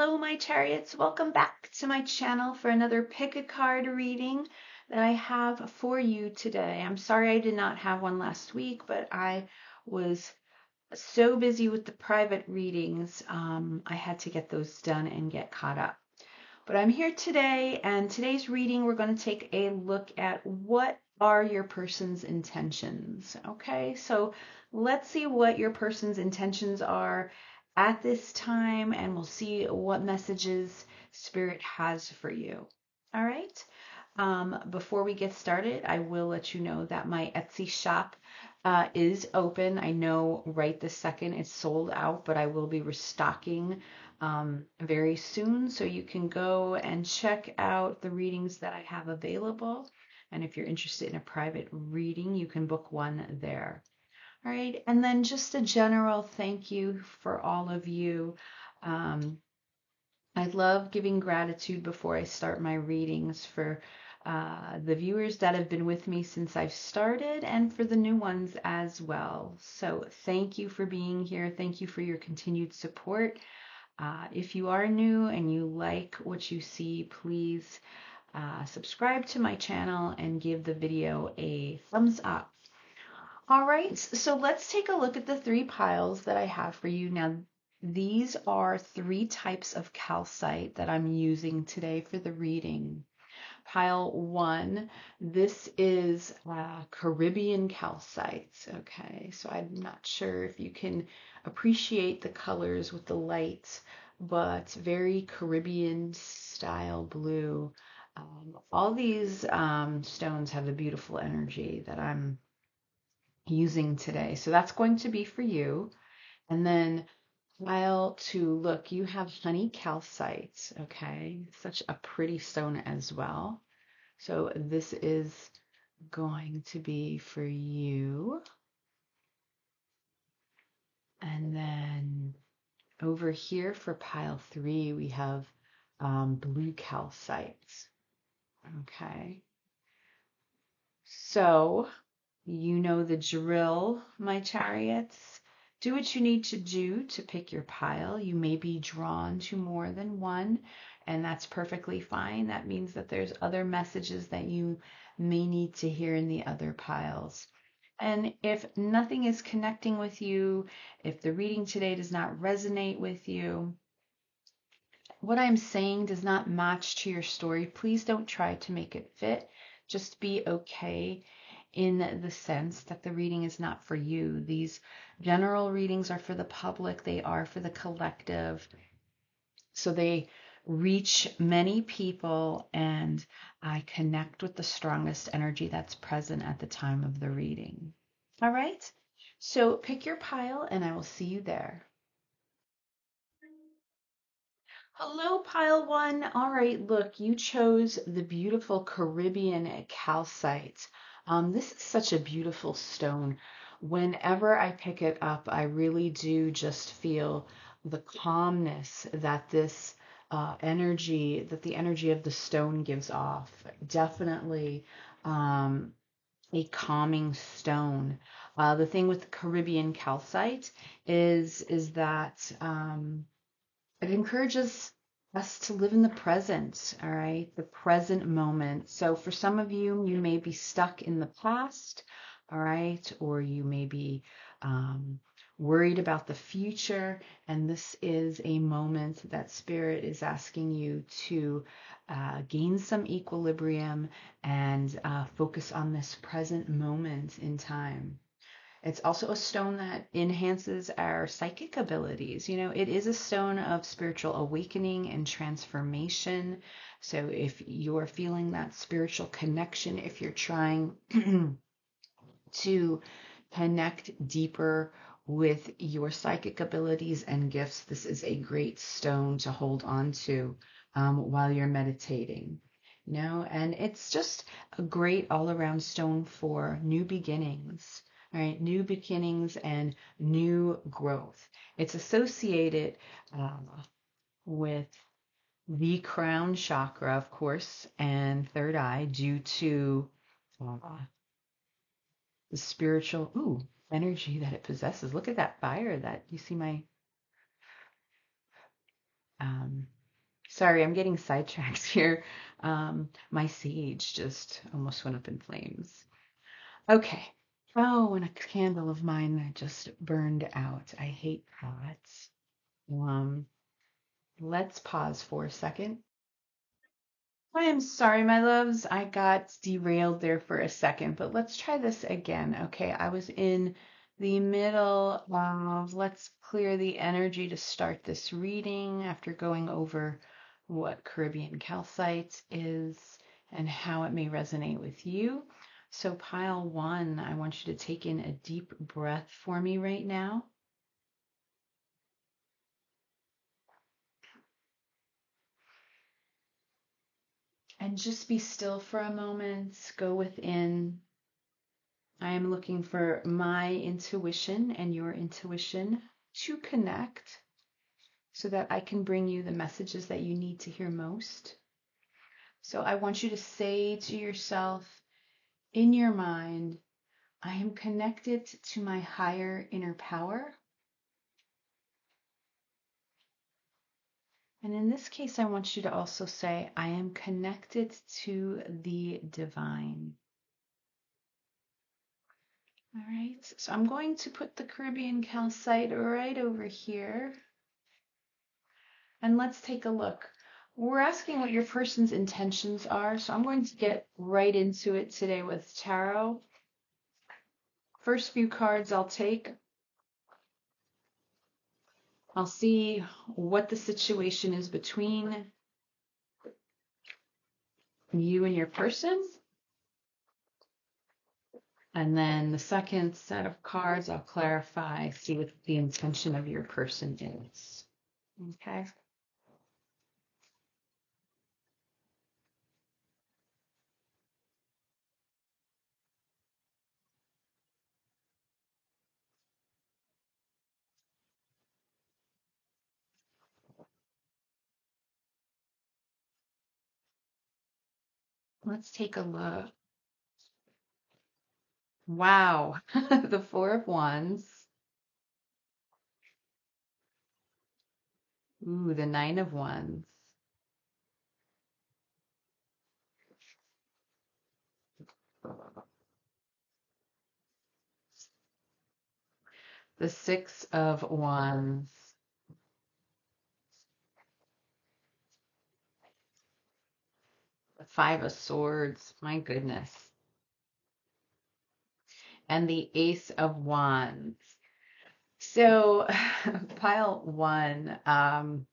Hello, my chariots. Welcome back to my channel for another pick a card reading that I have for you today. I'm sorry I did not have one last week, but I was so busy with the private readings. I had to get those done and get caught up. But I'm here today, and today's reading, we're going to take a look at what are your person's intentions. Okay, so let's see what your person's intentions are at this time, and we'll see what messages Spirit has for you. All right. Before we get started, I will let you know that my Etsy shop is open. I know right this second it's sold out, but I will be restocking very soon. So you can go and check out the readings that I have available. And if you're interested in a private reading, you can book one there. All right. And then just a general thank you for all of you. I love giving gratitude before I start my readings for the viewers that have been with me since I've started and for the new ones as well. So thank you for being here. Thank you for your continued support. If you are new and you like what you see, please subscribe to my channel and give the video a thumbs up. All right, so let's take a look at the three piles that I have for you. Now, these are three types of calcite that I'm using today for the reading. Pile 1, this is Caribbean calcite. Okay, so I'm not sure if you can appreciate the colors with the light, but very Caribbean style blue. All these stones have a beautiful energy that I'm using today. So that's going to be for you. And then pile 2, look, you have honey calcite, okay? Such a pretty stone as well. So this is going to be for you. And then over here for pile 3, we have blue calcite. Okay. So you know the drill, my chariots. Do what you need to do to pick your pile. You may be drawn to more than one, and that's perfectly fine. That means that there's other messages that you may need to hear in the other piles. And if nothing is connecting with you, if the reading today does not resonate with you, what I'm saying does not match to your story, please don't try to make it fit. Just be okay in the sense that the reading is not for you. These general readings are for the public, they are for the collective. So they reach many people, and I connect with the strongest energy that's present at the time of the reading. All right? So pick your pile, and I will see you there. Hello, pile 1. All right, look, you chose the beautiful Caribbean calcite. This is such a beautiful stone. Whenever I pick it up, I really do just feel the calmness that this the energy of the stone gives off. Definitely a calming stone. The thing with the Caribbean calcite is that it encourages us to live in the present, all right? The present moment. So for some of you, you may be stuck in the past, all right? Or you may be worried about the future. And this is a moment that Spirit is asking you to gain some equilibrium and focus on this present moment in time. It's also a stone that enhances our psychic abilities. You know, it is a stone of spiritual awakening and transformation. So if you're feeling that spiritual connection, if you're trying to connect deeper with your psychic abilities and gifts, this is a great stone to hold on to while you're meditating. You know, and it's just a great all-around stone for new beginnings. All right, new beginnings and new growth. It's associated with the crown chakra, of course, and third eye due to the spiritual energy that it possesses. Look at that fire that you see my Sorry, I'm getting sidetracked here. My sage just almost went up in flames. Okay. Oh, and a candle of mine that just burned out. I hate that. Um, let's pause for a second. I am sorry, my loves. I got derailed there for a second, but let's try this again. Okay, I was in the middle of let's clear the energy to start this reading after going over what Caribbean calcite is and how it may resonate with you. So, pile one, I want you to take in a deep breath for me right now. And just be still for a moment. Go within. I am looking for my intuition and your intuition to connect so that I can bring you the messages that you need to hear most. So I want you to say to yourself in your mind, I am connected to my higher inner power. And in this case, I want you to also say, I am connected to the divine. All right, so I'm going to put the Caribbean calcite right over here. And let's take a look. We're asking what your person's intentions are, so I'm going to get right into it today with tarot. First few cards I'll take. I'll see what the situation is between you and your person. And then the second set of cards, I'll clarify, see what the intention of your person is. Okay. Let's take a look. Wow. The Four of Wands. Ooh, the Nine of Wands. The Six of Wands. The Five of Swords. My goodness. And the Ace of Wands. So, pile one, the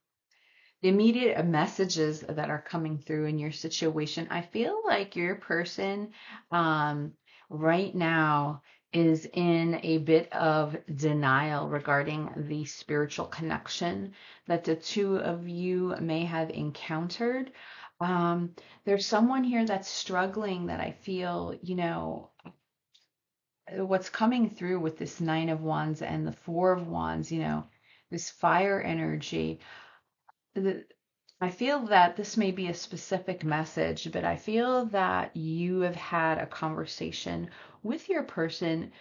immediate messages that are coming through in your situation, I feel like your person right now is in a bit of denial regarding the spiritual connection that the two of you may have encountered. There's someone here that's struggling that I feel, what's coming through with this Nine of Wands and the Four of Wands, this fire energy. I feel that this may be a specific message, but I feel that you have had a conversation with your person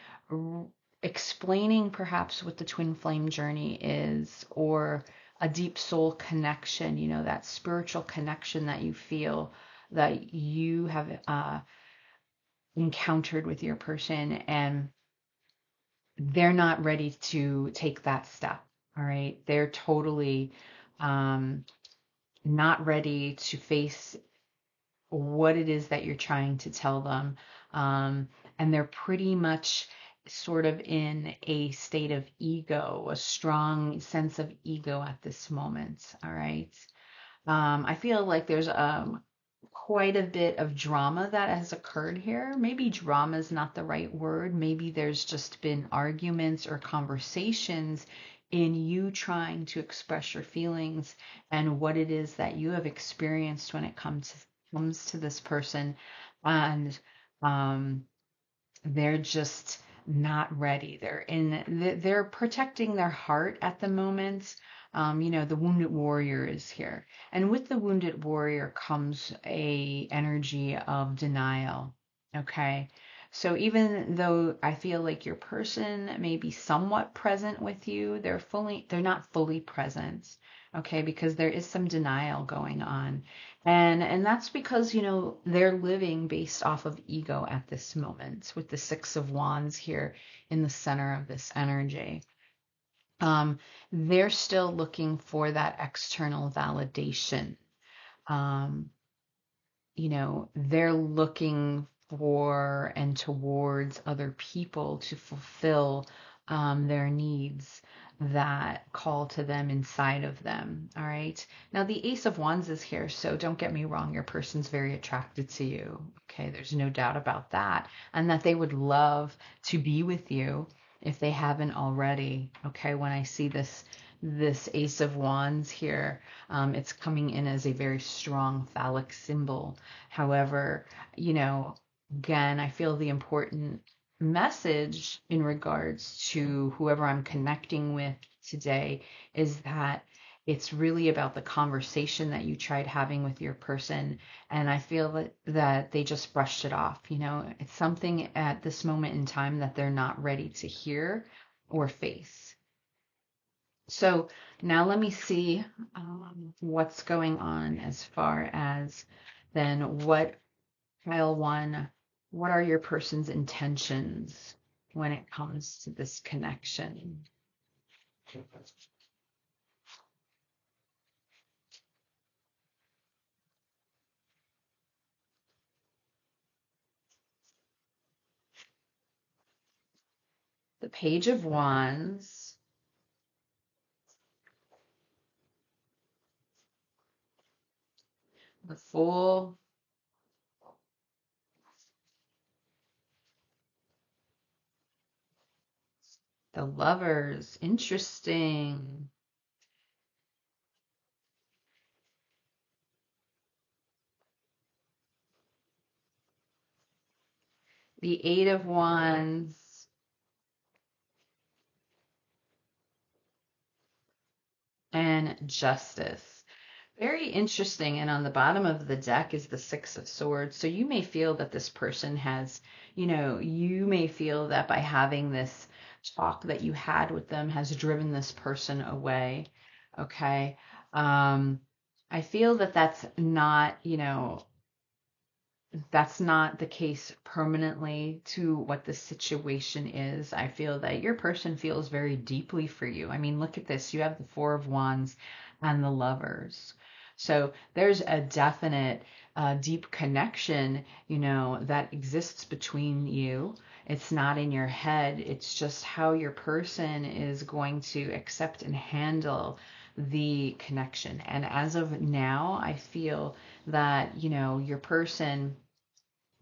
explaining perhaps what the twin flame journey is, or a deep soul connection, that spiritual connection that you feel that you have encountered with your person, and they're not ready to take that step. All right. They're totally not ready to face what it is that you're trying to tell them. And they're pretty much sort of in a state of ego, a strong sense of ego at this moment. All right. I feel like there's quite a bit of drama that has occurred here. Maybe drama is not the right word. Maybe there's just been arguments or conversations in you trying to express your feelings and what it is that you have experienced when it comes to this person, and they're just not ready. They're protecting their heart at the moment. The wounded warrior is here. And with the wounded warrior comes a energy of denial. Okay. So even though I feel like your person may be somewhat present with you, they're not fully present. Okay, because there is some denial going on. And that's because, they're living based off of ego at this moment with the Six of Wands here in the center of this energy. Um, they're still looking for that external validation. Um, they're looking for and towards other people to fulfill their needs that call to them inside of them. All right. Now, the Ace of Wands is here, so don't get me wrong. Your person's very attracted to you. Okay. There's no doubt about that. And that they would love to be with you if they haven't already. Okay. When I see this Ace of Wands here, it's coming in as a very strong phallic symbol. However, again, I feel the important message in regards to whoever I'm connecting with today is that it's really about the conversation that you tried having with your person. And I feel that they just brushed it off. It's something at this moment in time that they're not ready to hear or face. So now let me see what's going on as far as then pile one, what are your person's intentions when it comes to this connection? The Page of Wands, the Fool, the Lovers, interesting. The Eight of Wands, and Justice. Very interesting. And on the bottom of the deck is the Six of Swords. So you may feel that this person has, you may feel that by having this talk that you had with them has driven this person away. Okay. I feel that that's not the case permanently to what the situation is. I feel that your person feels very deeply for you. I mean, look at this. You have the Four of Wands and the Lovers. So there's a definite deep connection, that exists between you. It's not in your head. It's just how your person is going to accept and handle the connection. And as of now, I feel that, your person,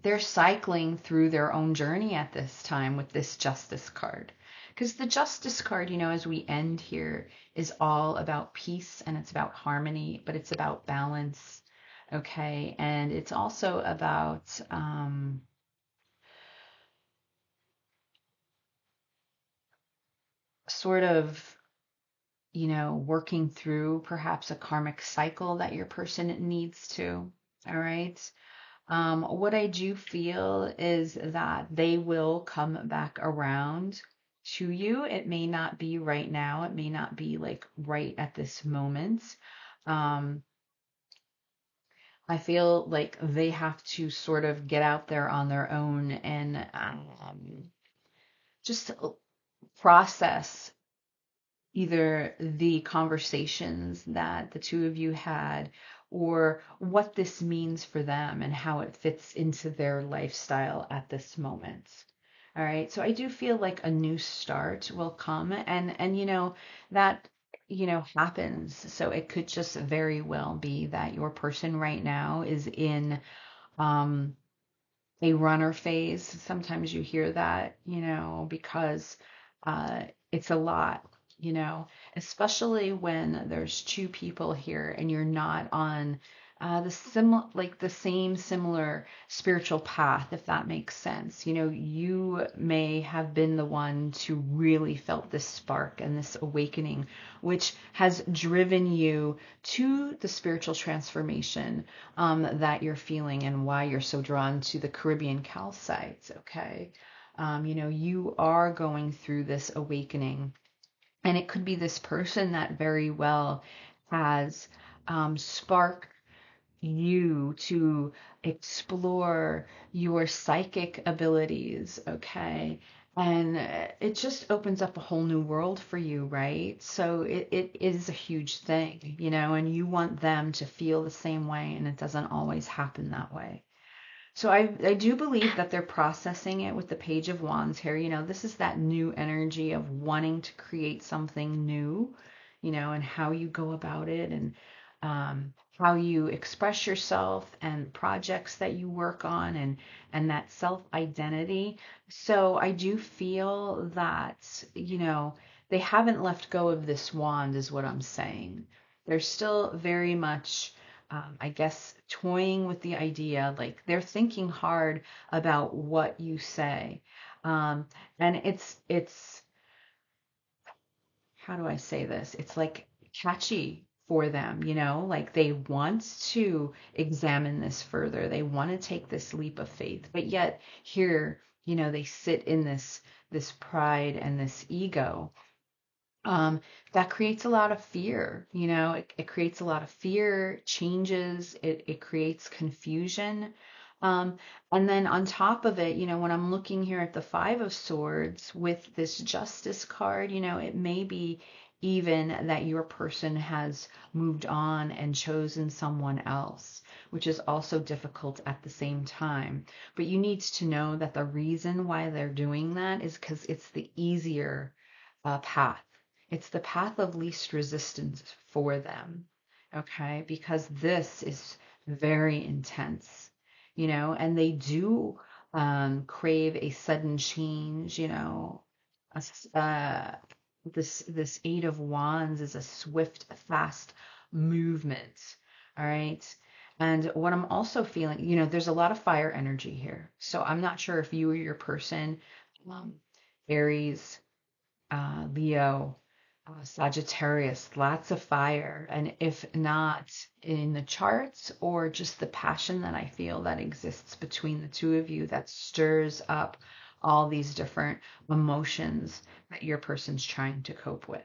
they're cycling through their own journey at this time with this Justice card. Because the Justice card, as we end here, is all about peace and it's about harmony, but it's about balance. Okay. And it's also about sort of, working through perhaps a karmic cycle that your person needs to. All right. What I do feel is that they will come back around to you. It may not be right now. It may not be like right at this moment. Um, I feel like they have to sort of get out there on their own and just process either the conversations that the two of you had or what this means for them and how it fits into their lifestyle at this moment. All right. So I do feel like a new start will come and that happens. So it could just very well be that your person right now is in um a runner phase. Sometimes you hear that, because it's a lot, especially when there's two people here and you're not on the same similar spiritual path, if that makes sense. You may have been the one to really felt this spark and this awakening, which has driven you to the spiritual transformation that you're feeling and why you're so drawn to the Caribbean calcites. Okay. You are going through this awakening, and it could be this person that very well has sparked you to explore your psychic abilities, okay? And it just opens up a whole new world for you, right? So it is a huge thing, and you want them to feel the same way, and it doesn't always happen that way. So I do believe that they're processing it with the Page of Wands here. This is that new energy of wanting to create something new, and how you go about it, and how you express yourself, and projects that you work on, and that self-identity. So I do feel that, they haven't let go of this wand, is what I'm saying. They're still very much, I guess, toying with the idea, like they're thinking hard about what you say. And it's, how do I say this? It's like catchy for them, like they want to examine this further. They want to take this leap of faith, but yet here, they sit in this pride and this ego, um, that creates a lot of fear. It creates a lot of fear, changes, it creates confusion. Um, and then on top of it, when I'm looking here at the Five of Swords with this Justice card, it may be even that your person has moved on and chosen someone else, which is also difficult at the same time. But you need to know that the reason why they're doing that is because it's the easier path. It's the path of least resistance for them, okay? Because this is very intense, and they do crave a sudden change, a this Eight of Wands is a swift, fast movement, all right? And what I'm also feeling, there's a lot of fire energy here. So I'm not sure if you or your person, um, Aries, Leo, Sagittarius, lots of fire. And if not in the charts, or just the passion that I feel that exists between the two of you that stirs up all these different emotions that your person's trying to cope with.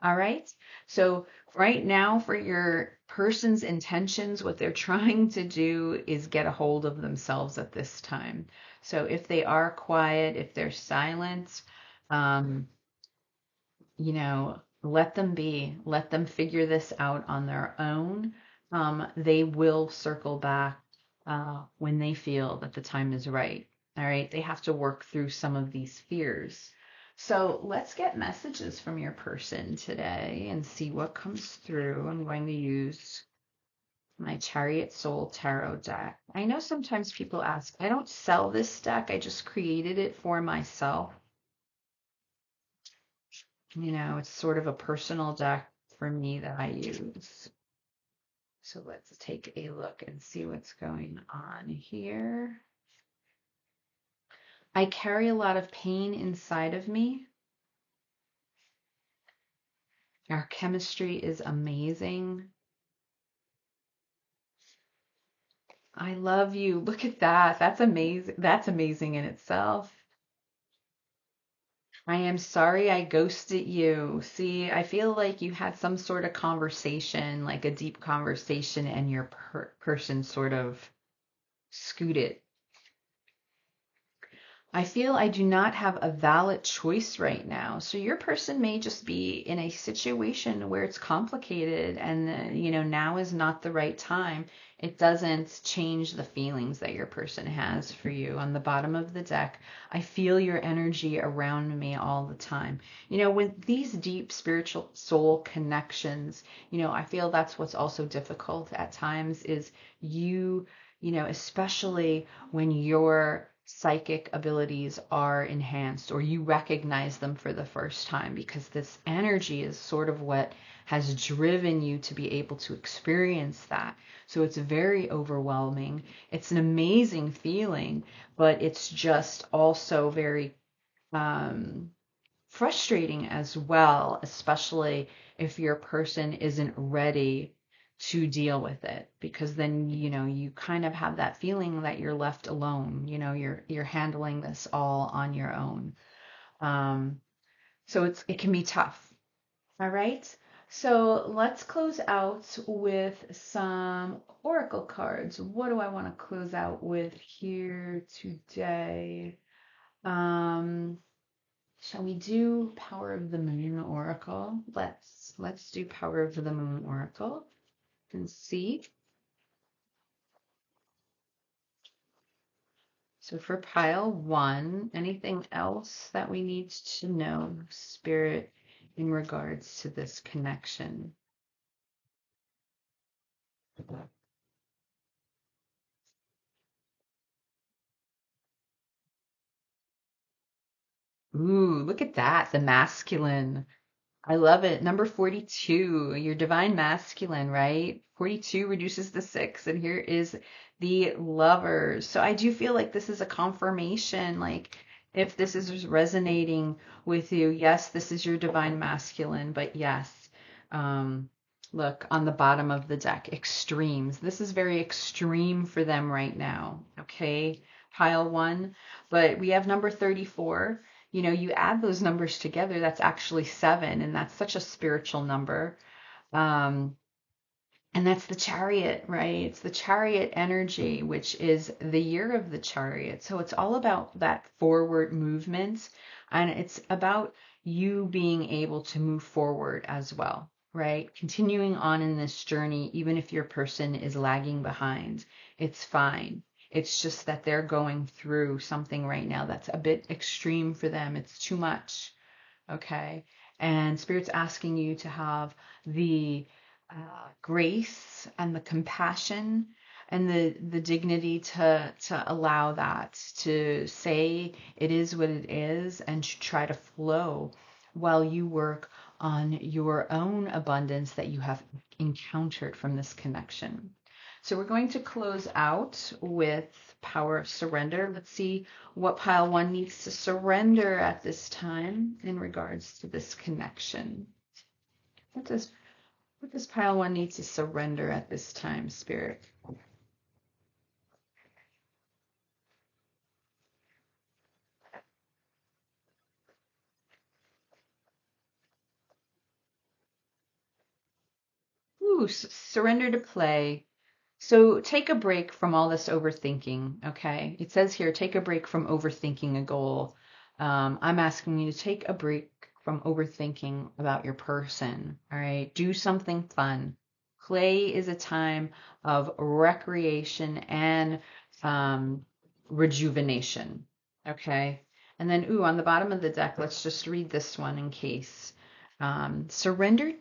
All right. So right now, for your person's intentions, what they're trying to do is get a hold of themselves at this time. So if they are quiet, if they're silent, um, let them be, let them figure this out on their own. They will circle back when they feel that the time is right. All right. They have to work through some of these fears. So let's get messages from your person today and see what comes through. I'm going to use my Chariot Soul Tarot deck. I know sometimes people ask, I don't sell this deck, I just created it for myself. It's sort of a personal deck for me that I use. So let's take a look and see what's going on here. I carry a lot of pain inside of me. Our chemistry is amazing. I love you. Look at that. That's amazing. That's amazing in itself. I am sorry I ghosted you. See, I feel like you had some sort of conversation, like a deep conversation, and your person sort of scooted. I feel I do not have a valid choice right now. So your person may just be in a situation where it's complicated, and now is not the right time. It doesn't change the feelings that your person has for you. On the bottom of the deck, I feel your energy around me all the time. With these deep spiritual soul connections, I feel that's what's also difficult at times is especially when your psychic abilities are enhanced, or you recognize them for the first time, because this energy is sort of what has driven you to be able to experience that. So it's very overwhelming. It's an amazing feeling, but it's just also very frustrating as well, especially if your person isn't ready to deal with it, because then you kind of have that feeling that you're left alone. You're handling this all on your own. So it can be tough. All right. So let's close out with some oracle cards. What do I want to close out with here today? Um, shall we do Power of the Moon Oracle? Let's do Power of the Moon Oracle and see. So for pile one, anything else that we need to know, Spirit, in regards to this connection? Ooh, look at that, the masculine. I love it. Number 42, your divine masculine, right? 42 reduces the six, and here is the lovers. So I do feel like this is a confirmation. Like, if this is resonating with you, yes, this is your divine masculine, but yes, um, look on the bottom of the deck, extremes. This is very extreme for them right now, okay? Pile one, but we have number 34. You know, you add those numbers together, that's actually seven, and that's such a spiritual number. Um, and that's the chariot, right? It's the chariot energy, which is the year of the chariot. So it's all about that forward movement, and it's about you being able to move forward as well, right? Continuing on in this journey, even if your person is lagging behind, it's fine. It's just that they're going through something right now that's a bit extreme for them. It's too much. Okay. And Spirit's asking you to have the grace and the compassion and the dignity to allow that, to say it is what it is, and to try to flow while you work on your own abundance that you have encountered from this connection. So we're going to close out with Power of Surrender. Let's see what pile one needs to surrender at this time in regards to this connection. What does pile one need to surrender at this time, Spirit? Ooh, surrender to play. So take a break from all this overthinking, okay? It says here, take a break from overthinking a goal. I'm asking you to take a break from overthinking about your person, all right? Do something fun. Play is a time of recreation and rejuvenation, okay? And then, ooh, on the bottom of the deck, let's just read this one in case. Surrender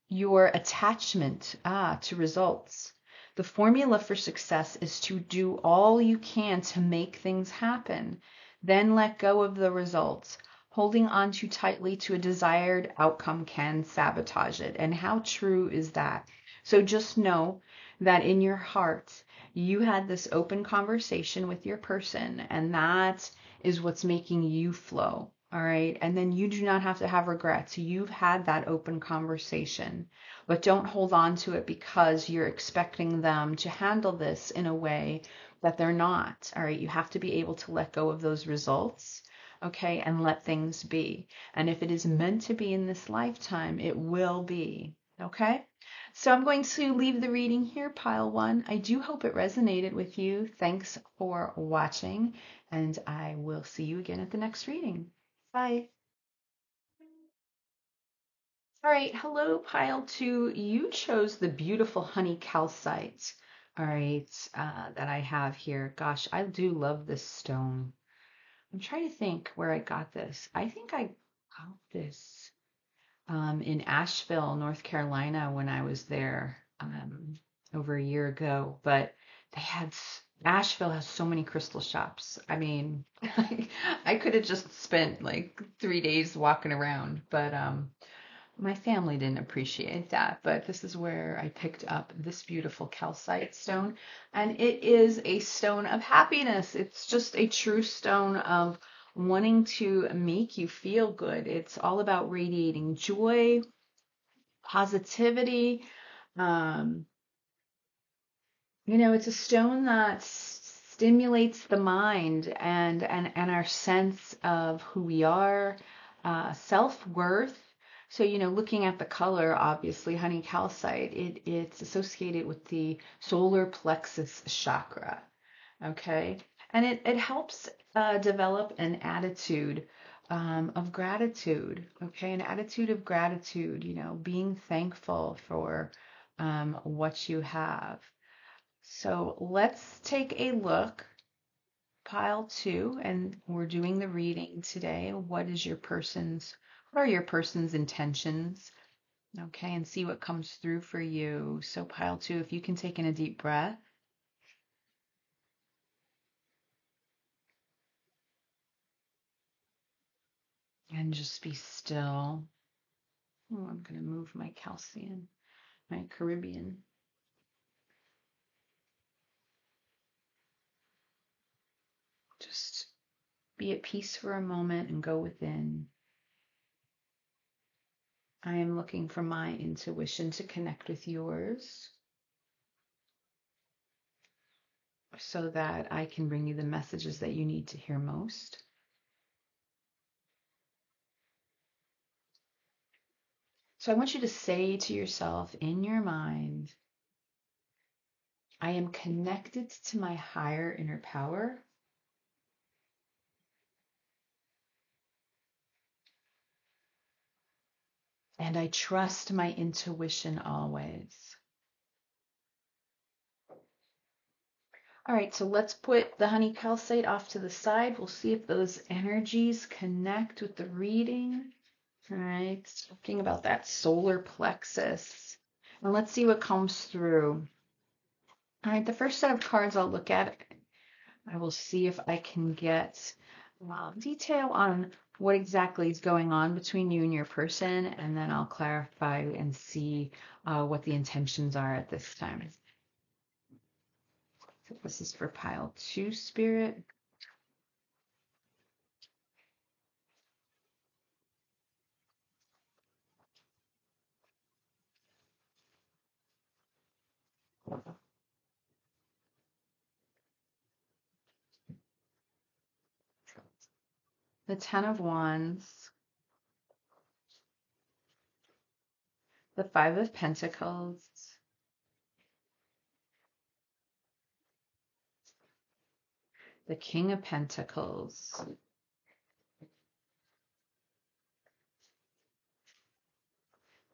your attachment to results. The formula for success is to do all you can to make things happen, then let go of the results. Holding on too tightly to a desired outcome can sabotage it. And how true is that? So just know that in your heart, you had this open conversation with your person, and that is what's making you flow. All right. And then you do not have to have regrets. You've had that open conversation, but don't hold on to it because you're expecting them to handle this in a way that they're not. All right. You have to be able to let go of those results. Okay. And let things be. And if it is meant to be in this lifetime, it will be. Okay. So I'm going to leave the reading here, pile one. I do hope it resonated with you. Thanks for watching, and I will see you again at the next reading. Bye. All right, hello, pile two. You chose the beautiful honey calcite. All right, that I have here. Gosh, I do love this stone. I'm trying to think where I got this. I think I got this in Asheville, North Carolina, when I was there over a year ago. But they had Asheville has so many crystal shops. I mean, I could have just spent like 3 days walking around, but my family didn't appreciate that. But this is where I picked up this beautiful calcite stone, and it is a stone of happiness. It's just a true stone of wanting to make you feel good. It's all about radiating joy, positivity. Um, it's a stone that stimulates the mind and our sense of who we are, self-worth. So, looking at the color, obviously, honey calcite, it's associated with the solar plexus chakra. Okay. And it helps develop an attitude of gratitude. Okay. An attitude of gratitude, being thankful for what you have. So let's take a look, pile 2, and we're doing the reading today. What are your person's intentions? Okay, and see what comes through for you. So pile 2, if you can take in a deep breath. And just be still. Oh, I'm going to move my Calcian, my Caribbean. Just be at peace for a moment and go within. I am looking for my intuition to connect with yours so that I can bring you the messages that you need to hear most. So I want you to say to yourself in your mind, I am connected to my higher inner power. And I trust my intuition always. All right, so let's put the honey calcite off to the side. We'll see if those energies connect with the reading. All right, talking about that solar plexus. And let's see what comes through. All right, the first set of cards I'll look at, I will see if I can get detail on what exactly is going on between you and your person, and then I'll clarify and see what the intentions are at this time. So this is for pile 2, Spirit. The 10 of Wands, the 5 of Pentacles, the King of Pentacles,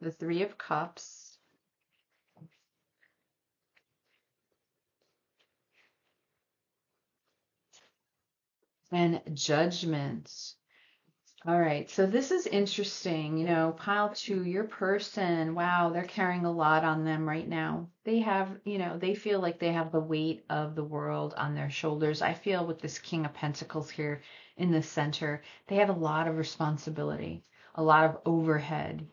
the 3 of Cups, and Judgment. All right, so this is interesting. Pile 2, your person, wow, they're carrying a lot on them right now. They have, they feel like they have the weight of the world on their shoulders. I feel with this King of Pentacles here in the center, they have a lot of responsibility, a lot of overhead,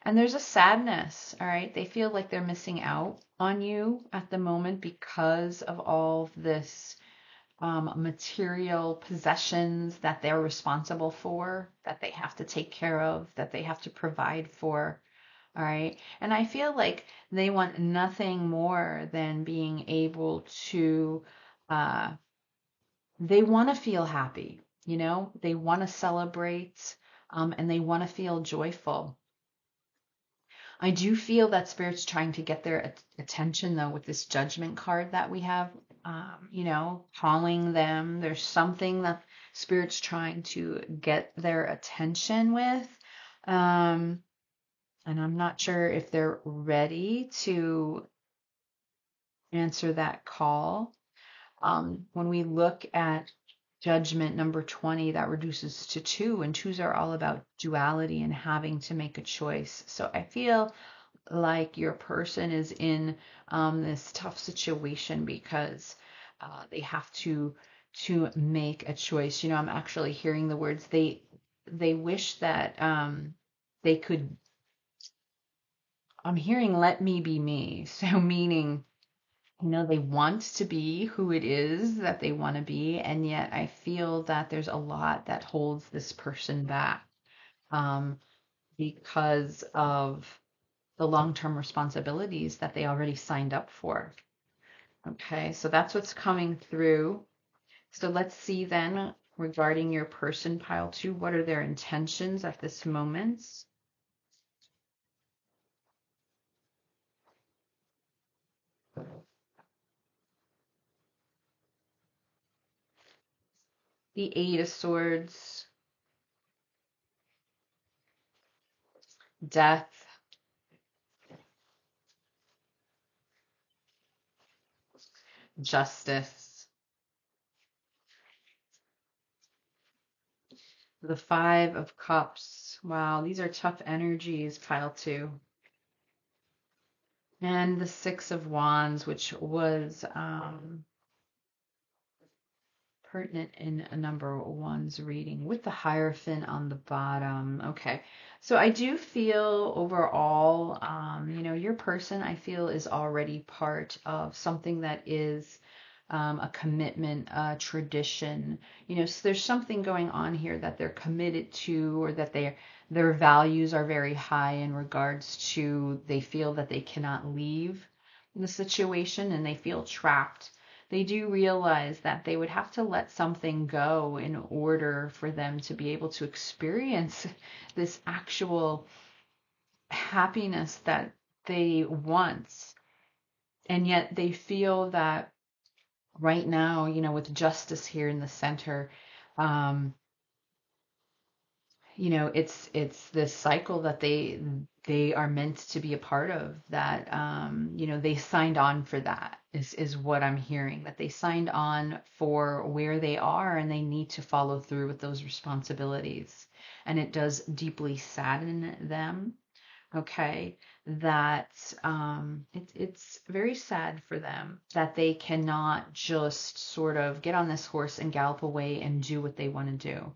And there's a sadness, all right? They feel like they're missing out on you at the moment because of all this material possessions that they're responsible for, that they have to take care of, that they have to provide for, all right? And I feel like they want nothing more than being able to, they want to feel happy, they want to celebrate, and they want to feel joyful. I do feel that Spirit's trying to get their attention, though, with this Judgment card that we have, calling them. There's something that Spirit's trying to get their attention with. And I'm not sure if they're ready to answer that call. When we look at Judgment number 20, that reduces to 2, and 2s are all about duality and having to make a choice. So I feel like your person is in this tough situation because they have to make a choice. I'm actually hearing the words they wish that they could. I'm hearing let me be me. So meaning, they want to be who it is that they want to be, and yet I feel that there's a lot that holds this person back because of the long-term responsibilities that they already signed up for. Okay, so that's what's coming through. So let's see then regarding your person, pile 2, what are their intentions at this moment? The 8 of Swords, Death, Justice, the 5 of Cups. Wow, these are tough energies, pile 2. And the 6 of Wands, which was pertinent in a number one's reading with the Hierophant on the bottom. Okay, so I do feel overall, your person, I feel, is already part of something that is a commitment, a tradition. So there's something going on here that they're committed to, or that their values are very high in regards to, they feel that they cannot leave the situation and they feel trapped. They do realize that they would have to let something go in order for them to be able to experience this actual happiness that they want. And yet they feel that right now, with justice here in the center, it's this cycle that they are meant to be a part of, that they signed on for, that is what I'm hearing, that they signed on for where they are and they need to follow through with those responsibilities. And it does deeply sadden them, okay, that it's very sad for them that they cannot just sort of get on this horse and gallop away and do what they want to do.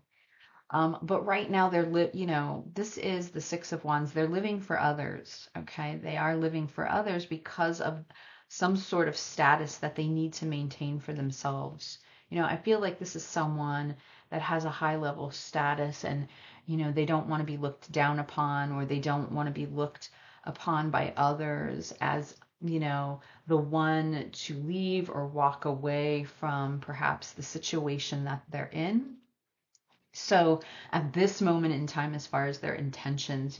But right now this is the 6 of Wands. They're living for others, okay? They are living for others because of some sort of status that they need to maintain for themselves. I feel like this is someone that has a high level of status, and, they don't want to be looked down upon, or they don't want to be looked upon by others as, the one to leave or walk away from perhaps the situation that they're in. So at this moment in time, as far as their intentions,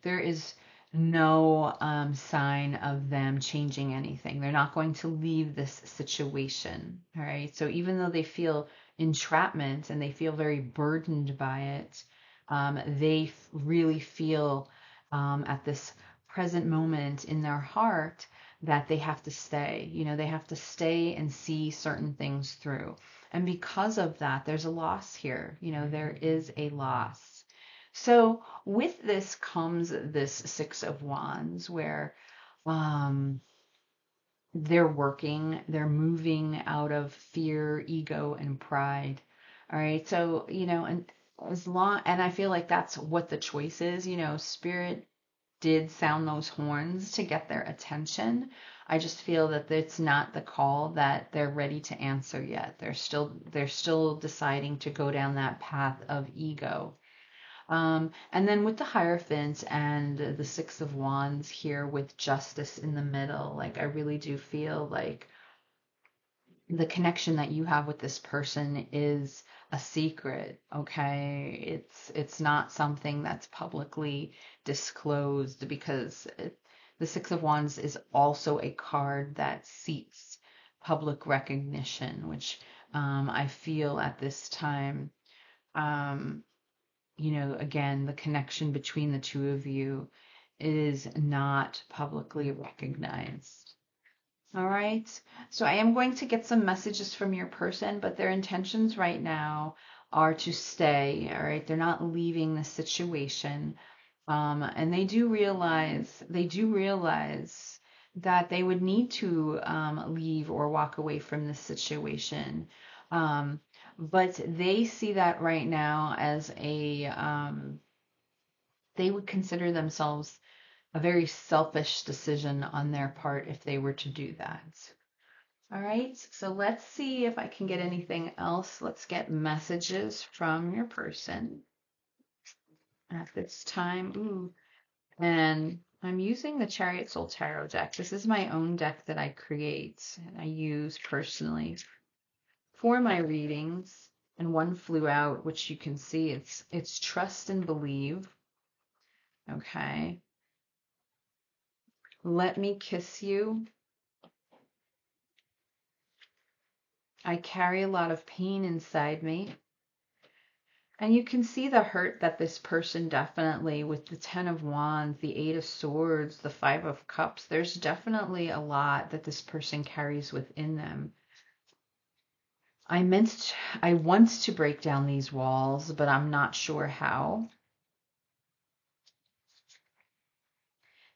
there is no sign of them changing anything. They're not going to leave this situation. All right. So even though they feel entrapment and they feel very burdened by it, they really feel at this present moment in their heart that they have to stay. They have to stay and see certain things through. And because of that, there's a loss here. There is a loss. So with this comes this 6 of Wands, where they're moving out of fear, ego, and pride. All right. So, and I feel like that's what the choice is. Spirit did sound those horns to get their attention. I just feel that it's not the call that they're ready to answer yet. They're still deciding to go down that path of ego. And then with the Hierophant and the 6 of Wands here with justice in the middle, like, I really do feel like the connection that you have with this person is a secret, okay? It's not something that's publicly disclosed, because the 6 of Wands is also a card that seeks public recognition, which I feel at this time, again, the connection between the two of you is not publicly recognized. All right. So I am going to get some messages from your person, but their intentions right now are to stay. All right. They're not leaving the situation. And they do realize that they would need to leave or walk away from this situation. But they see that right now as they would consider themselves a very selfish decision on their part if they were to do that. All right, so let's see if I can get anything else. Let's get messages from your person at this time. Ooh, and I'm using the Chariot Soul Tarot deck. This is my own deck that I create and I use personally for my readings. And one flew out, which you can see it's trust and believe. Okay. Let me kiss you. I carry a lot of pain inside me. And you can see the hurt that this person definitely, with the Ten of Wands, the Eight of Swords, the Five of Cups, there's definitely a lot that this person carries within them. I want to break down these walls, but I'm not sure how.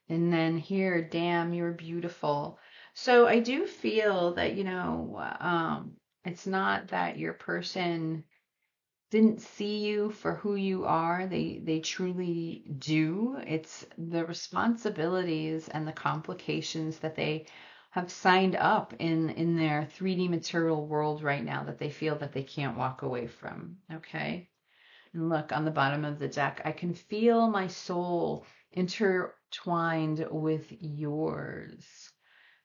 And then here, damn, you're beautiful. So I do feel that, it's not that your person didn't see you for who you are. They truly do. It's the responsibilities and the complications that they have signed up in their 3D material world right now that they feel that they can't walk away from. Okay. And look on the bottom of the deck, I can feel my soul intertwined with yours.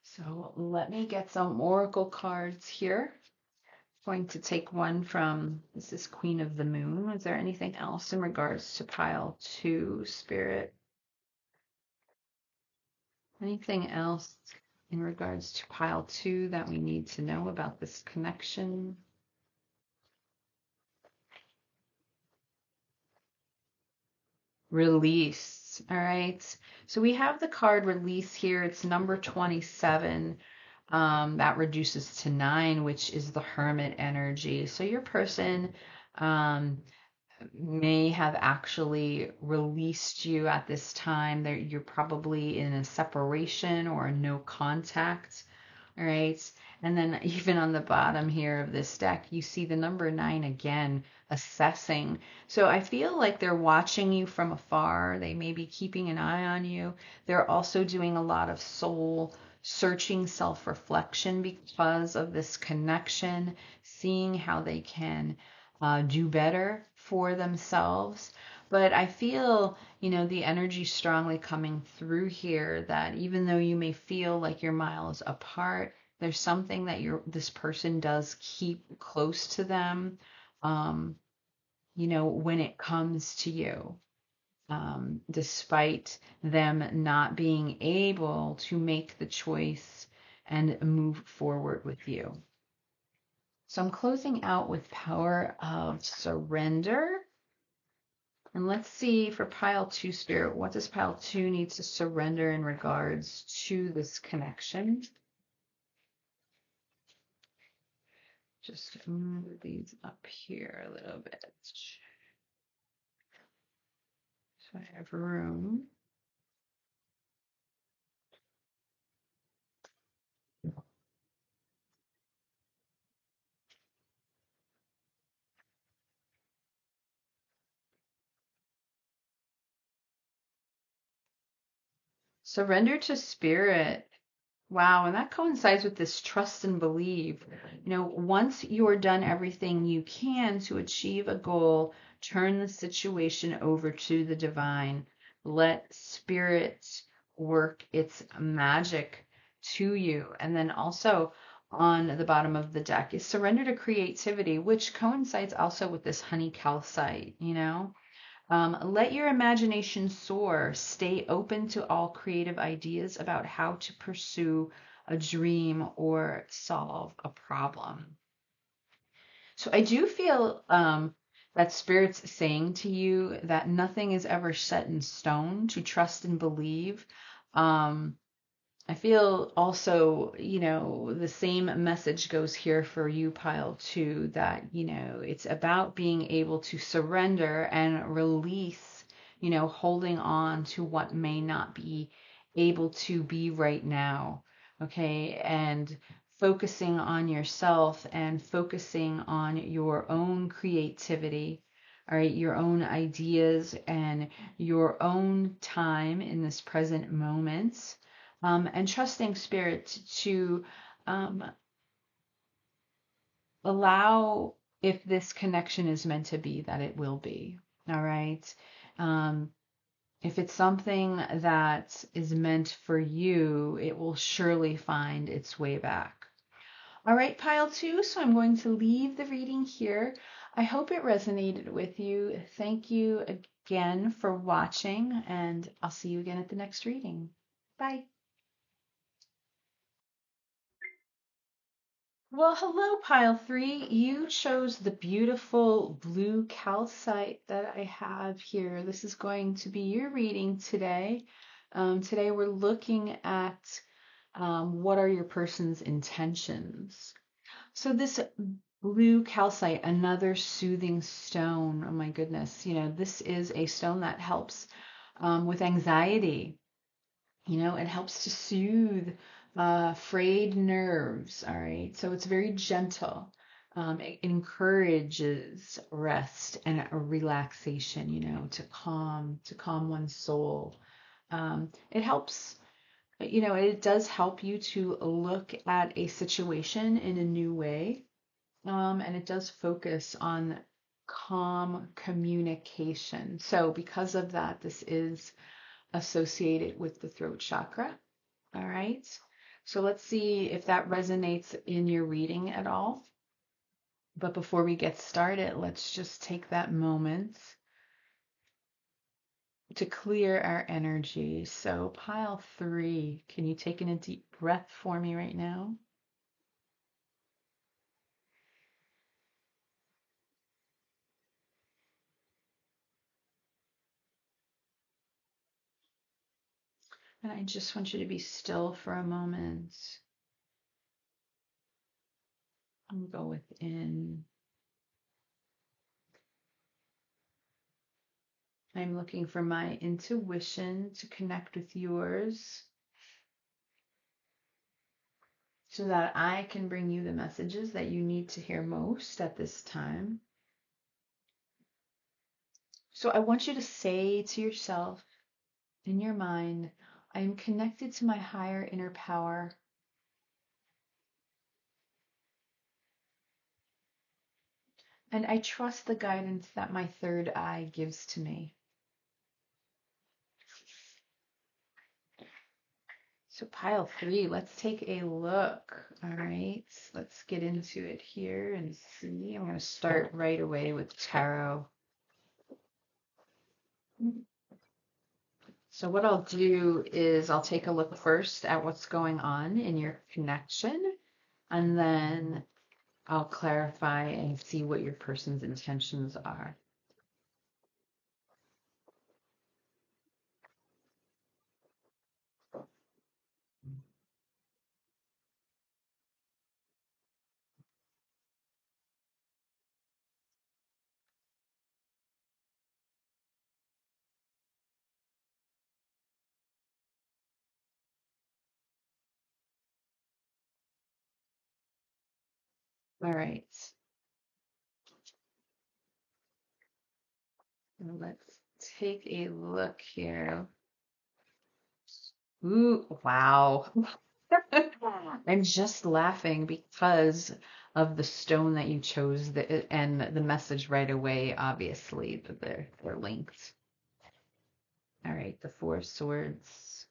So let me get some oracle cards here. Going to take one from, this is Queen of the Moon. Is there anything else in regards to pile 2, Spirit? Anything else in regards to pile 2 that we need to know about this connection? Release. All right. So we have the card release here. It's number 27. That reduces to 9, which is the Hermit energy. So your person may have actually released you at this time. You're probably in a separation or a no contact. All right. And then even on the bottom here of this deck, you see the number 9 again, assessing. So I feel like they're watching you from afar. They may be keeping an eye on you. They're also doing a lot of soul searching, self-reflection because of this connection, seeing how they can do better for themselves. But I feel, the energy strongly coming through here that even though you may feel like you're miles apart, there's something that this person does keep close to them, when it comes to you, despite them not being able to make the choice and move forward with you. So I'm closing out with power of surrender. And let's see for pile 2, Spirit, what does pile 2 need to surrender in regards to this connection? Just move these up here a little bit. So I have room. Surrender to Spirit. Wow, and that coincides with this trust and believe. Once you're done everything you can to achieve a goal, turn the situation over to the divine. Let Spirit work its magic to you. And then also on the bottom of the deck is surrender to creativity, which coincides also with this honey calcite, Let your imagination soar. Stay open to all creative ideas about how to pursue a dream or solve a problem. So I do feel that Spirit's saying to you that nothing is ever set in stone, to trust and believe. I feel also, the same message goes here for you, pile 2, that, it's about being able to surrender and release, holding on to what may not be able to be right now. Okay. And focusing on yourself and focusing on your own creativity. All right, your own ideas and your own time in this present moment. And trusting Spirit to allow, if this connection is meant to be, that it will be. All right. If it's something that is meant for you, it will surely find its way back. All right, pile two. So I'm going to leave the reading here. I hope it resonated with you. Thank you again for watching, and I'll see you again at the next reading. Bye. Well, hello, pile three. You chose the beautiful blue calcite that I have here. This is going to be your reading today. Today we're looking at what are your person's intentions. So this blue calcite, another soothing stone. Oh my goodness. This is a stone that helps with anxiety. It helps to soothe frayed nerves. All right. So it's very gentle. It encourages rest and a relaxation, to calm one's soul. It helps, it does help you to look at a situation in a new way. And it does focus on calm communication. So because of that, this is associated with the throat chakra. All right. So let's see if that resonates in your reading at all. But before we get started, let's just take that moment to clear our energy. So pile three, can you take in a deep breath for me right now? And I just want you to be still for a moment and go within. I'm looking for my intuition to connect with yours so that I can bring you the messages that you need to hear most at this time. So I want you to say to yourself in your mind, I am connected to my higher inner power. And I trust the guidance that my third eye gives to me. So pile three, let's take a look. All right, let's get into it here and see. I'm going to start right away with tarot. So what I'll do is I'll take a look first at what's going on in your connection, and then I'll clarify and see what your person's intentions are. All right. Let's take a look here. Ooh, wow. I'm just laughing because of the stone that you chose and the message right away, obviously, that they're linked. All right, the Four of Swords.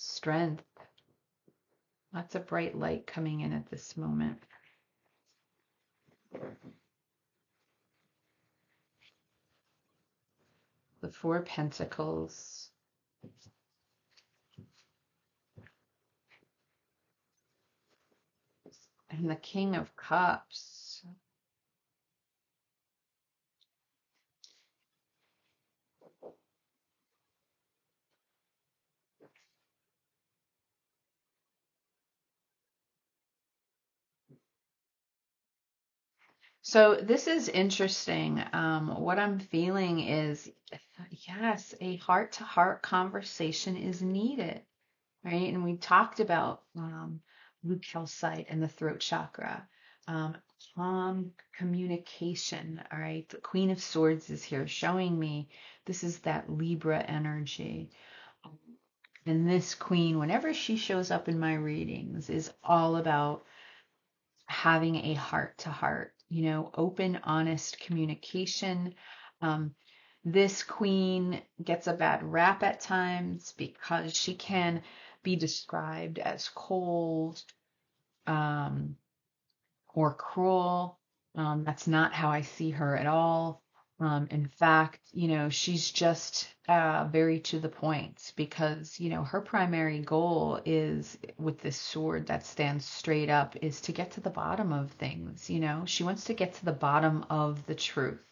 Strength. Lots of bright light coming in at this moment. The Four of Pentacles. And the King of Cups. So this is interesting. What I'm feeling is, yes, a heart-to-heart conversation is needed, right? And we talked about blue calcite and the throat chakra, um, calm communication. All right, the Queen of Swords is here, showing me this is that Libra energy. And this queen, whenever she shows up in my readings, is all about having a heart to heart. open, honest communication. This queen gets a bad rap at times because she can be described as cold, or cruel. That's not how I see her at all. In fact, she's just very to the point because, her primary goal is with this sword that stands straight up is to get to the bottom of things. She wants to get to the bottom of the truth.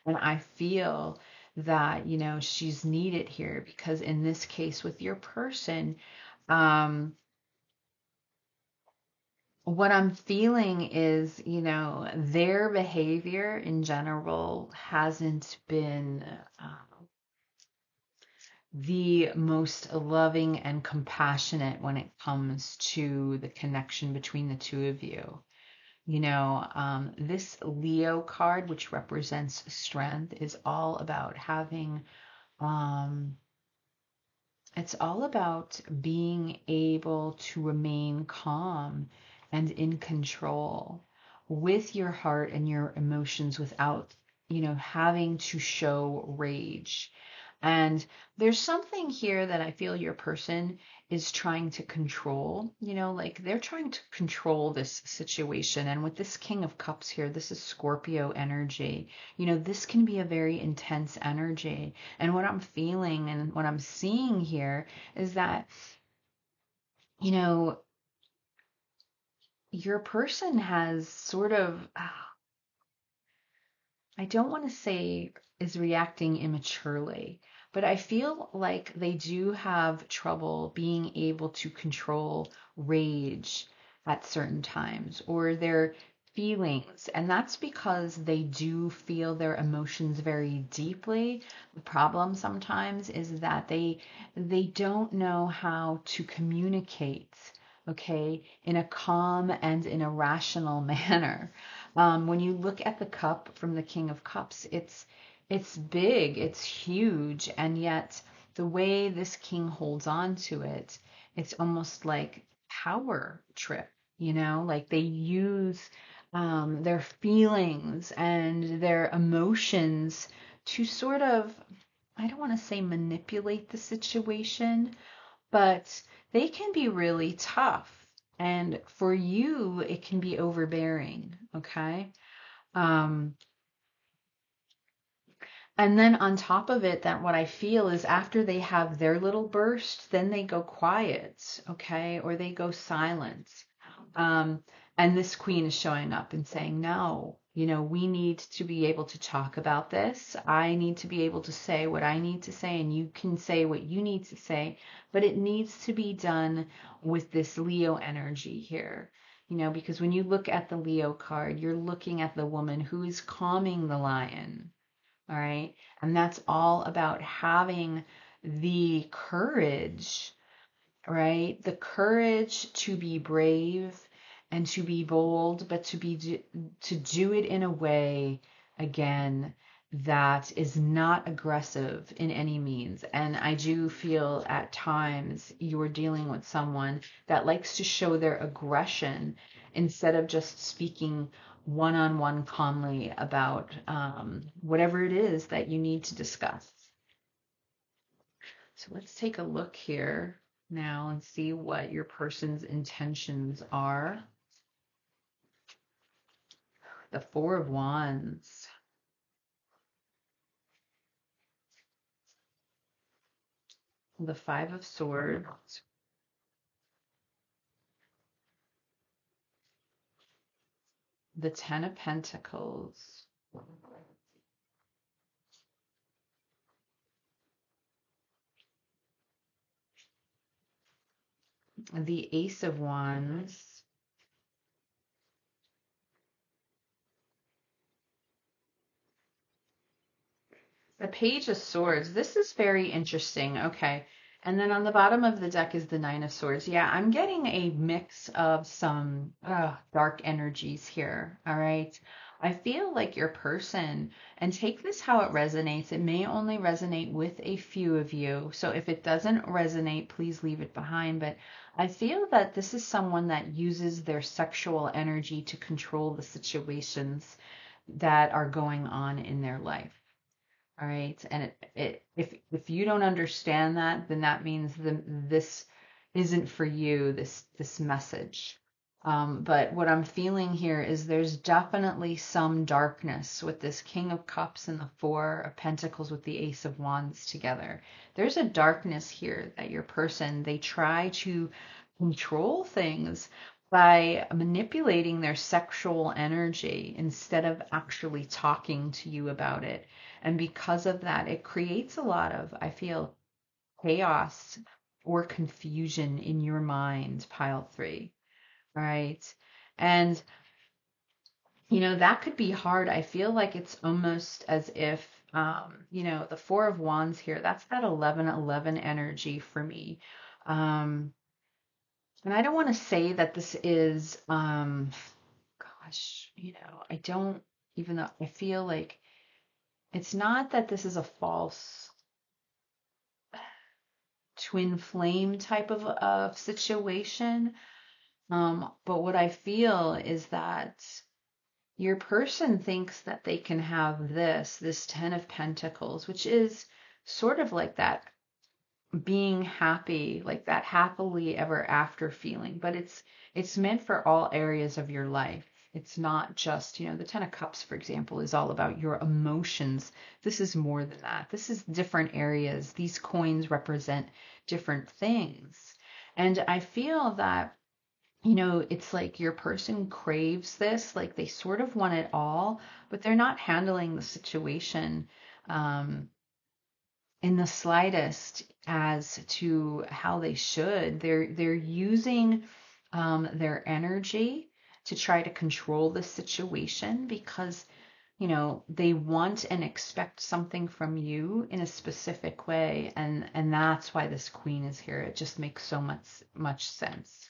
And I feel that, she's needed here because in this case with your person, what I'm feeling is, their behavior in general hasn't been the most loving and compassionate when it comes to the connection between the two of you. This Leo card, which represents strength, is all about having, it's all about being able to remain calm and in control with your heart and your emotions without, having to show rage. And there's something here that I feel your person is trying to control, like they're trying to control this situation. And with this King of Cups here, this is Scorpio energy. This can be a very intense energy. And what I'm feeling and what I'm seeing here is that, your person has sort of, I don't want to say is reacting immaturely, but I feel like they do have trouble being able to control rage at certain times or their feelings. And that's because they do feel their emotions very deeply. The problem sometimes is that they don't know how to communicate, okay, in a calm and in a rational manner. When you look at the cup from the King of Cups, it's big, it's huge, and yet the way this king holds on to it, it's almost like power trip, like they use their feelings and their emotions to sort of, I don't want to say manipulate the situation, but they can be really tough. And for you, it can be overbearing, okay? Um, and then on top of it, that what I feel is after they have their little burst, then they go quiet, okay? Or they go silent. Um, and this queen is showing up and saying, no, we need to be able to talk about this. I need to be able to say what I need to say, and you can say what you need to say, but it needs to be done with this Leo energy here. Because when you look at the Leo card, you're looking at the woman who is calming the lion. All right. And that's all about having the courage, right? The courage to be brave and to be bold, but to do it in a way, again, that is not aggressive in any means. And I do feel at times you're dealing with someone that likes to show their aggression instead of just speaking one-on-one calmly about whatever it is that you need to discuss. So let's take a look here now and see what your person's intentions are. The Four of Wands. The Five of Swords. The Ten of Pentacles. The Ace of Wands. The Page of Swords. This is very interesting. Okay. And then on the bottom of the deck is the Nine of Swords. Yeah, I'm getting a mix of some dark energies here. All right. I feel like your person, and take this how it resonates. It may only resonate with a few of you. So if it doesn't resonate, please leave it behind. But I feel that this is someone that uses their sexual energy to control the situations that are going on in their life. All right. And if you don't understand that, then that means this isn't for you, this message. But what I'm feeling here is there's definitely some darkness with this King of Cups and the Four of Pentacles with the Ace of Wands together. There's a darkness here that your person, they try to control things by manipulating their sexual energy instead of actually talking to you about it. And because of that, it creates a lot of, I feel, chaos or confusion in your mind, pile three. All right. And, that could be hard. I feel like it's almost as if, the Four of Wands here, that's that 11-11 energy for me. And I don't want to say that this is, gosh, I don't, even though I feel like it's not that this is a false twin flame type of situation. But what I feel is that your person thinks that they can have this Ten of Pentacles, which is sort of like that being happy, like that happily ever after feeling, but it's meant for all areas of your life. It's not just, the Ten of Cups, for example, is all about your emotions. This is more than that. This is different areas. These coins represent different things. And I feel that, it's like your person craves this, like they sort of want it all, but they're not handling the situation in the slightest as to how they should. They're using their energy to try to control the situation because they want and expect something from you in a specific way, and that's why this queen is here. It just makes so much sense.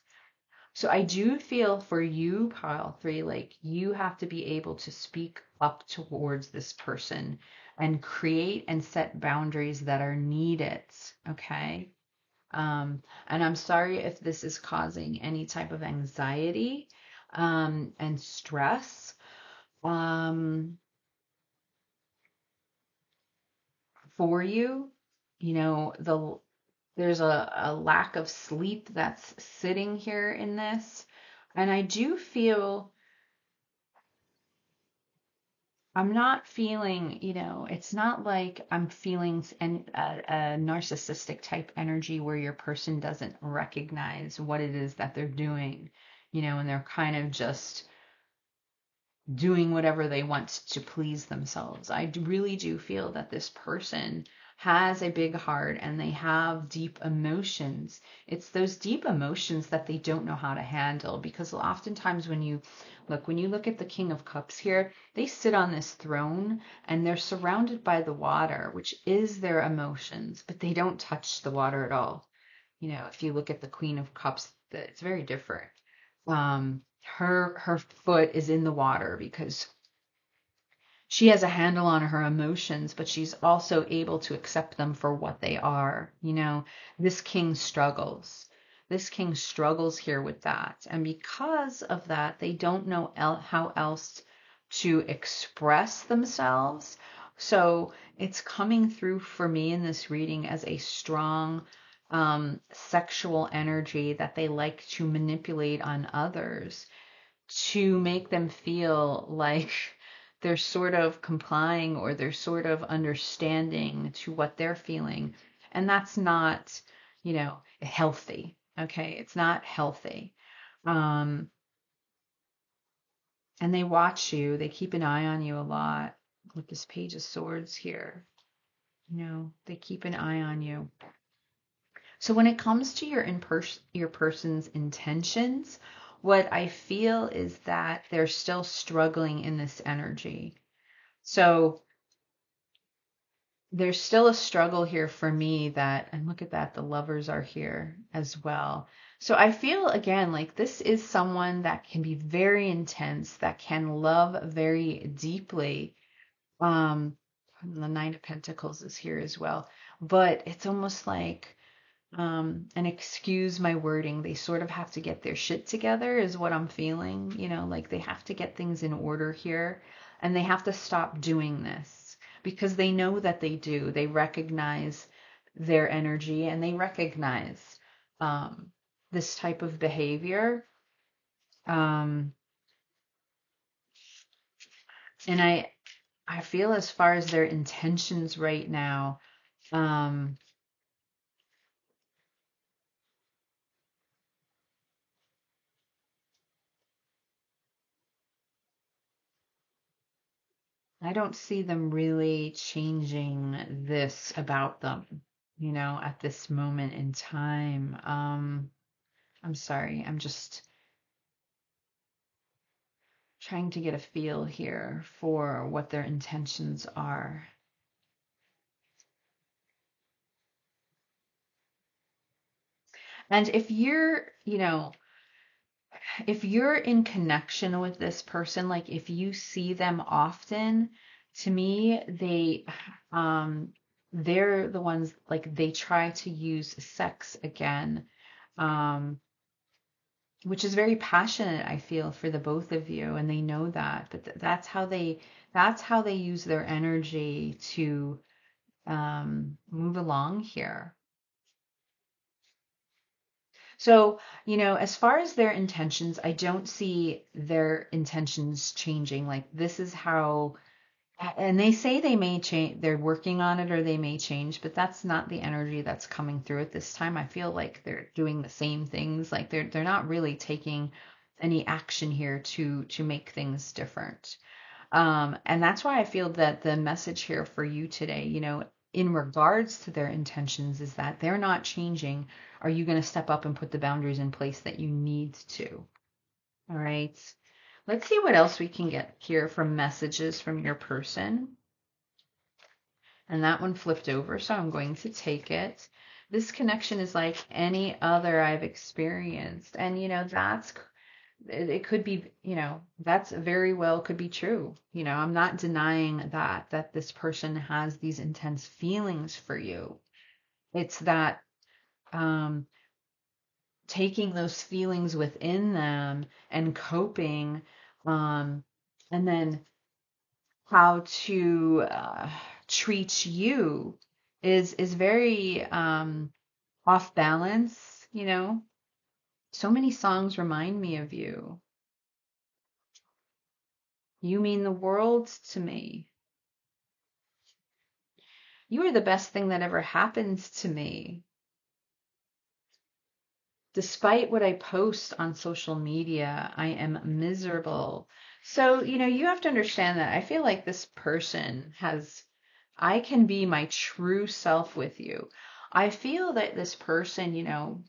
So I do feel for you, pile three, like you have to be able to speak up towards this person and create and set boundaries that are needed. Okay. And I'm sorry if this is causing any type of anxiety and stress for you. There's a lack of sleep that's sitting here in this. And I do feel I'm not feeling, it's not like I'm feeling a narcissistic type energy where your person doesn't recognize what it is that they're doing, and they're kind of just doing whatever they want to please themselves. Really do feel that this person has a big heart and they have deep emotions. It's those deep emotions that they don't know how to handle, because oftentimes when you look at the King of Cups here, they sit on this throne and they're surrounded by the water, which is their emotions, but they don't touch the water at all. If you look at the Queen of Cups, it's very different. Her foot is in the water because she has a handle on her emotions, but she's also able to accept them for what they are. This king struggles. This king struggles here with that. And because of that, they don't know how else to express themselves. So it's coming through for me in this reading as a strong sexual energy that they like to manipulate on others to make them feel like they're sort of complying or they're sort of understanding to what they're feeling. And that's not, healthy. Okay. It's not healthy. And they watch you, they keep an eye on you a lot with this Page of Swords here. They keep an eye on you. So when it comes to your person's intentions, what I feel is that they're still struggling in this energy. So there's still a struggle here for me that, and look at that, the lovers are here as well. So I feel again like this is someone that can be very intense, that can love very deeply. Um, the Nine of Pentacles is here as well, but it's almost like, and excuse my wording, they sort of have to get their shit together, is what I'm feeling. Like they have to get things in order here, and they have to stop doing this because they know that they do. They recognize their energy and they recognize um, this type of behavior. Um, and I feel as far as their intentions right now, um, I don't see them really changing this about them, at this moment in time. I'm sorry, I'm just trying to get a feel here for what their intentions are. And if you're in connection with this person, like if you see them often, to me, they're the ones like they try to use sex again, um, which is very passionate, I feel, for the both of you, and they know that. But that's how they use their energy to move along here. So, as far as their intentions, I don't see their intentions changing. Like this is how, and they say they may change, they're working on it or they may change, but that's not the energy that's coming through at this time. I feel like they're doing the same things. Like they're not really taking any action here to make things different. And that's why I feel that the message here for you today, in regards to their intentions, is that they're not changing. Are you going to step up and put the boundaries in place that you need to? All right. Let's see what else we can get here from messages from your person. And that one flipped over, so I'm going to take it. This connection is like any other I've experienced. And, it could be, that's very well could be true. I'm not denying that this person has these intense feelings for you. It's that um, taking those feelings within them and coping, um, and then how to treat you is very off balance. So many songs remind me of you. You mean the world to me. You are the best thing that ever happens to me. Despite what I post on social media, I am miserable. So, you have to understand that I feel like this person I can be my true self with you. I feel that this person,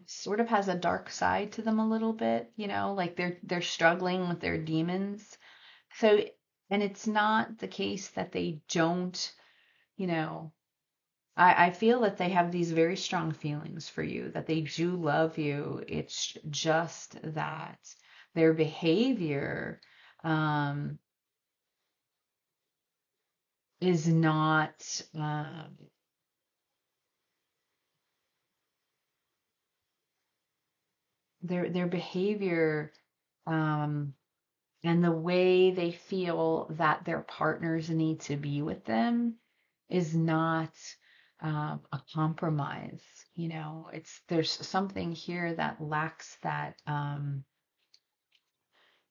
sort of has a dark side to them a little bit, like they're struggling with their demons. So, and it's not the case that they don't, you know, I feel that they have these very strong feelings for you, that they do love you. It's just that their behavior um, is not, their behavior um, and the way they feel that their partners need to be with them is not a compromise. There's something here that lacks that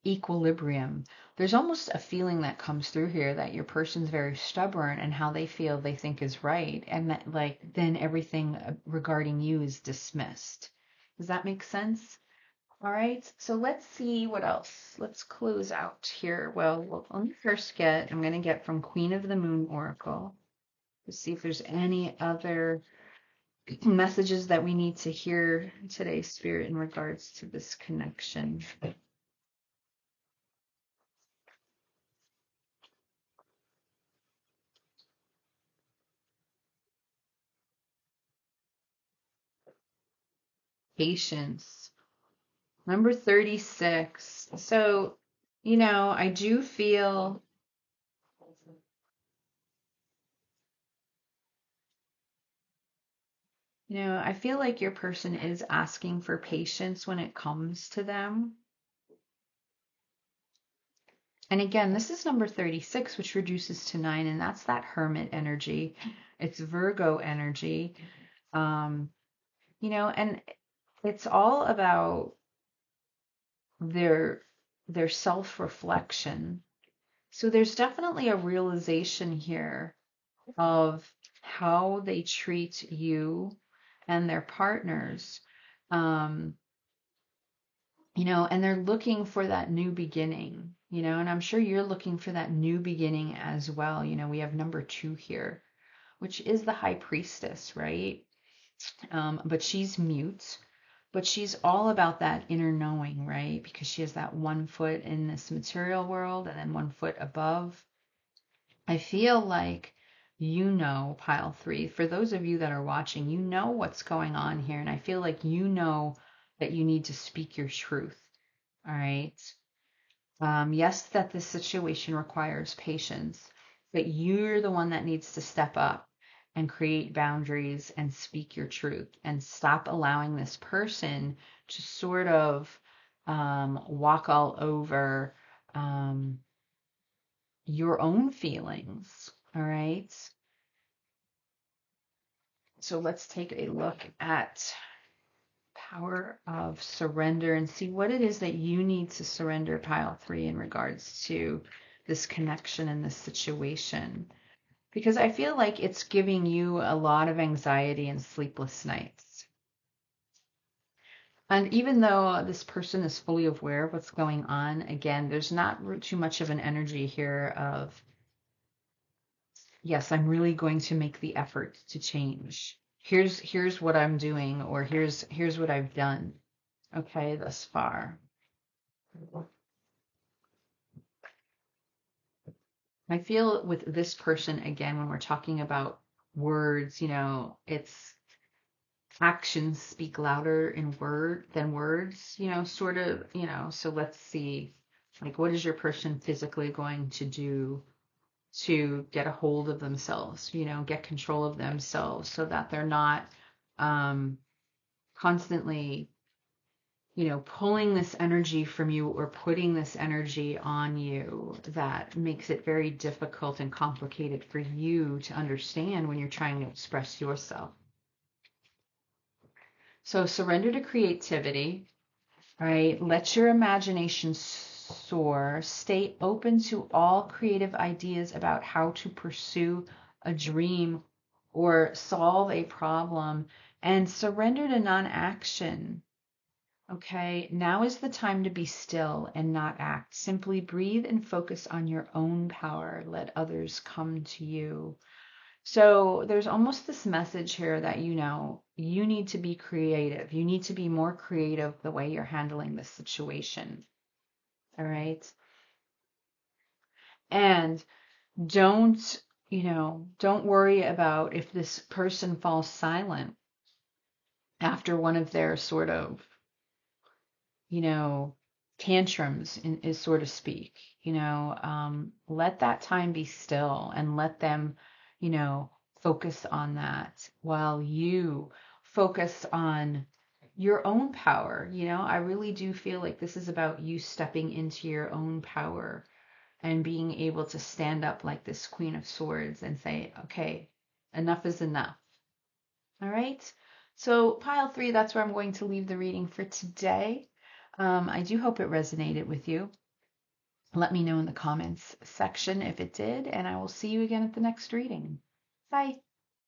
equilibrium. There's almost a feeling that comes through here that your person's very stubborn and how they feel they think is right, and that like then everything regarding you is dismissed. Does that make sense? All right, so let's see what else. Let's close out here. Well, let me first I'm going to get from Queen of the Moon Oracle to see if there's any other messages that we need to hear today, Spirit, in regards to this connection. patience. Number 36. So, I do feel, I feel like your person is asking for patience when it comes to them. And again, this is number 36, which reduces to 9, and that's that hermit energy. It's Virgo energy. And it's all about their self-reflection. So there's definitely a realization here of how they treat you and their partners. And they're looking for that new beginning, and I'm sure you're looking for that new beginning as well. We have number 2 here, which is the high priestess, right? But she's mute, but she's all about that inner knowing, right? Because she has that 1 foot in this material world and then 1 foot above. I feel like pile 3, for those of you that are watching, what's going on here. And I feel like that you need to speak your truth. All right. Yes, that this situation requires patience, but you're the one that needs to step up and create boundaries and speak your truth and stop allowing this person to sort of walk all over your own feelings. All right. So let's take a look at power of surrender and see what it is that you need to surrender, pile 3, in regards to this connection and this situation. Because I feel like it's giving you a lot of anxiety and sleepless nights. And even though this person is fully aware of what's going on, again, there's not too much of an energy here of, yes, I'm really going to make the effort to change. Here's what I'm doing, or here's what I've done, okay, thus far. I feel with this person, again, when we're talking about words, it's actions speak louder than words, sort of, so let's see, like, what is your person physically going to do to get a hold of themselves, get control of themselves so that they're not constantly pulling this energy from you or putting this energy on you that makes it very difficult and complicated for you to understand when you're trying to express yourself. So surrender to creativity, right? Let your imagination soar. Stay open to all creative ideas about how to pursue a dream or solve a problem, and surrender to non-action. Okay, now is the time to be still and not act. Simply breathe and focus on your own power. Let others come to you. So there's almost this message here that you need to be creative. You need to be more creative the way you're handling this situation. All right. And don't worry about if this person falls silent after one of their sort of tantrums, is so to speak. Let that time be still and let them, focus on that while you focus on your own power. I really do feel like this is about you stepping into your own power and being able to stand up like this Queen of Swords and say, okay, enough is enough. All right. So pile 3, that's where I'm going to leave the reading for today. I do hope it resonated with you. Let me know in the comments section if it did, and I will see you again at the next reading. Bye.